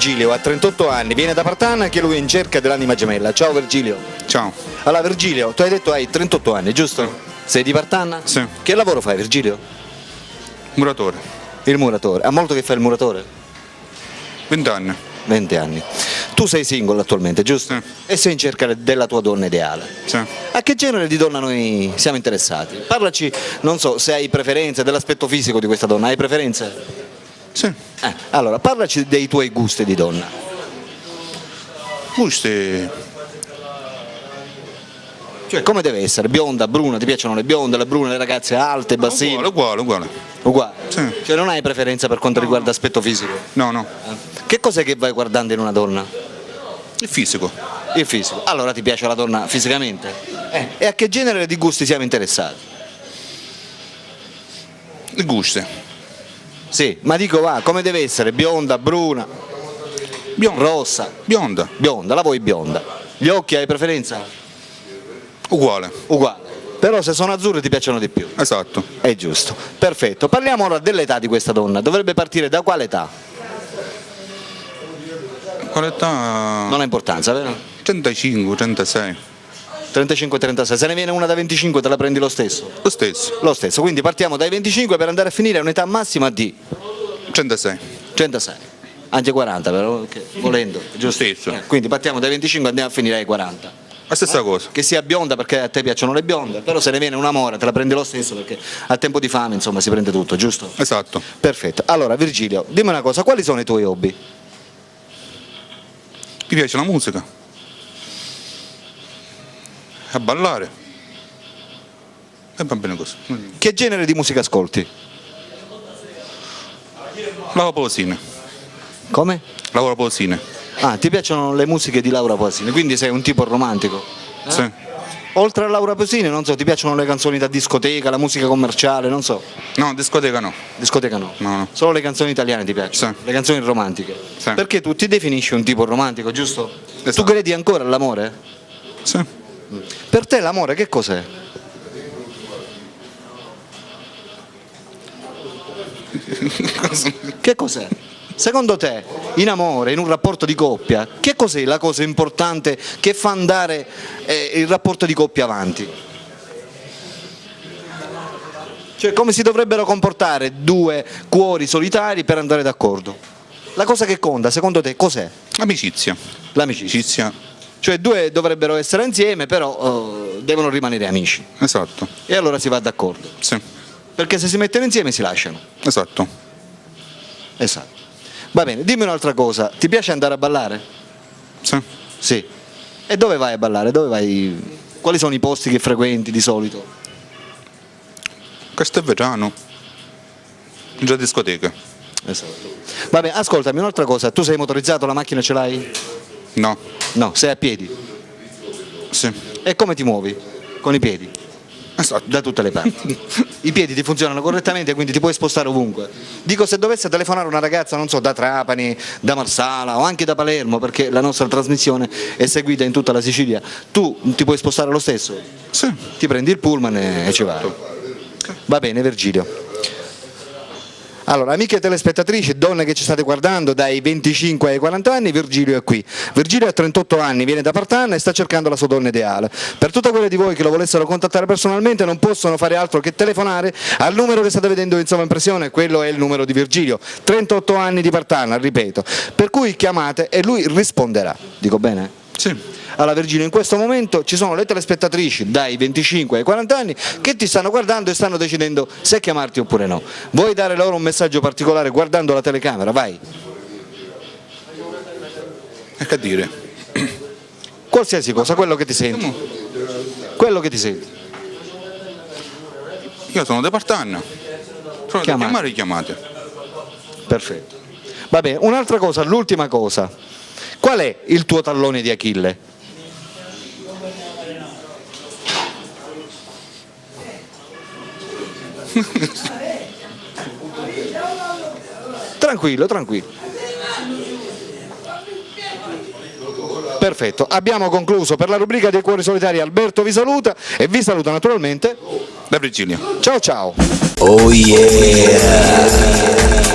Virgilio ha 38 anni, viene da Partanna, che lui è in cerca dell'anima gemella. Ciao Virgilio. Ciao. Allora Virgilio, tu hai detto hai 38 anni, giusto? Sei di Partanna? Sì. Che lavoro fai Virgilio? Muratore. Il muratore. Ha molto che fai il muratore? 20 anni. 20 anni. Tu sei single attualmente, giusto? Sì. E sei in cerca della tua donna ideale. Sì. A che genere di donna noi siamo interessati? Parlaci, non so, se hai preferenze, dell'aspetto fisico di questa donna. Hai preferenze? Sì. Allora, parlaci dei tuoi gusti di donna. Gusti. Cioè, come deve essere? Bionda, bruna? Ti piacciono le bionde, le brune, le ragazze alte, bassine? Uguale. Uguale? Sì. Cioè, non hai preferenza per quanto riguarda l'aspetto fisico? No. Che cos'è che vai guardando in una donna? Il fisico. Il fisico. Allora ti piace la donna fisicamente? E a che genere di gusti siamo interessati? Il gusti. Sì, ma dico va, come deve essere? Bionda, bruna, Bionda. rossa? Bionda. Bionda, la vuoi bionda? Gli occhi hai preferenza? Uguale. Uguale. Però se sono azzurri ti piacciono di più. Esatto. È giusto. Perfetto. Parliamo ora dell'età di questa donna. Dovrebbe partire da quale età? Quale età? Non ha importanza, vero? 35, 36. 35-36. Se ne viene una da 25 te la prendi lo stesso? Lo stesso. Lo stesso. Quindi partiamo dai 25 per andare a finire a un'età massima di 36. 106. Anche 40 però, volendo, giusto? Stesso. Quindi partiamo dai 25 e andiamo a finire ai 40. La stessa cosa. Che sia bionda perché a te piacciono le bionde, però se ne viene una mora te la prendi lo stesso perché a tempo di fame insomma si prende tutto, giusto? Esatto. Perfetto. Allora Virgilio, dimmi una cosa, quali sono i tuoi hobby? Mi piace la musica. A ballare. E va bene così. Che genere di musica ascolti? Laura Pausini. Come? Laura Pausini. Ah, ti piacciono le musiche di Laura Pausini, quindi sei un tipo romantico? Sì. Oltre a Laura Pausini, non so, ti piacciono le canzoni da discoteca, la musica commerciale, non so. No, discoteca no. Discoteca no. No. Solo le canzoni italiane ti piacciono? Sì. Le canzoni romantiche? Sì. Perché tu ti definisci un tipo romantico, giusto? Esatto. Tu credi ancora all'amore? Sì. Per te l'amore che cos'è? Che cos'è? Secondo te, in amore, in un rapporto di coppia, che cos'è la cosa importante che fa andare il rapporto di coppia avanti? Cioè, come si dovrebbero comportare due cuori solitari per andare d'accordo? La cosa che conta, secondo te, cos'è? Amicizia. L'amicizia. Amicizia. Cioè, due dovrebbero essere insieme, però devono rimanere amici. Esatto. E allora si va d'accordo. Sì. Perché se si mettono insieme si lasciano. Esatto. Esatto. Va bene, dimmi un'altra cosa, ti piace andare a ballare? Sì. Sì. E dove vai a ballare? Dove vai? Quali sono i posti che frequenti di solito? Castelvetrano. Già discoteca. Esatto. Va bene, ascoltami un'altra cosa, tu sei motorizzato, la macchina ce l'hai? No. No, sei a piedi. Sì. E come ti muovi? Con i piedi? Esatto. Da tutte le parti. I piedi ti funzionano correttamente, quindi ti puoi spostare ovunque. Dico, se dovesse telefonare una ragazza, non so, da Trapani, da Marsala o anche da Palermo, perché la nostra trasmissione è seguita in tutta la Sicilia, tu ti puoi spostare lo stesso? Sì. Ti prendi il pullman e ci vai. Va bene, Virgilio. Allora, amiche telespettatrici, donne che ci state guardando dai 25 ai 40 anni, Virgilio è qui. Virgilio ha 38 anni, viene da Partanna e sta cercando la sua donna ideale. Per tutte quelle di voi che lo volessero contattare personalmente non possono fare altro che telefonare al numero che state vedendo in sovraimpressione, quello è il numero di Virgilio, 38 anni di Partanna, ripeto. Per cui chiamate e lui risponderà. Dico bene? Sì. Allora Virgilio, in questo momento ci sono le telespettatrici dai 25 ai 40 anni che ti stanno guardando e stanno decidendo se chiamarti oppure no. Vuoi dare loro un messaggio particolare guardando la telecamera? Vai. E che dire? Qualsiasi cosa, quello che ti senti. Quello che ti senti. Io sono di Partanna. Sono da chiamare chiamate. Perfetto. Va bene, un'altra cosa, l'ultima cosa. Qual è il tuo tallone di Achille? Tranquillo, tranquillo. Perfetto, abbiamo concluso per la rubrica dei cuori solitari. Alberto vi saluta e vi saluta naturalmente Da Virgilio. ciao ciao. Oh yeah.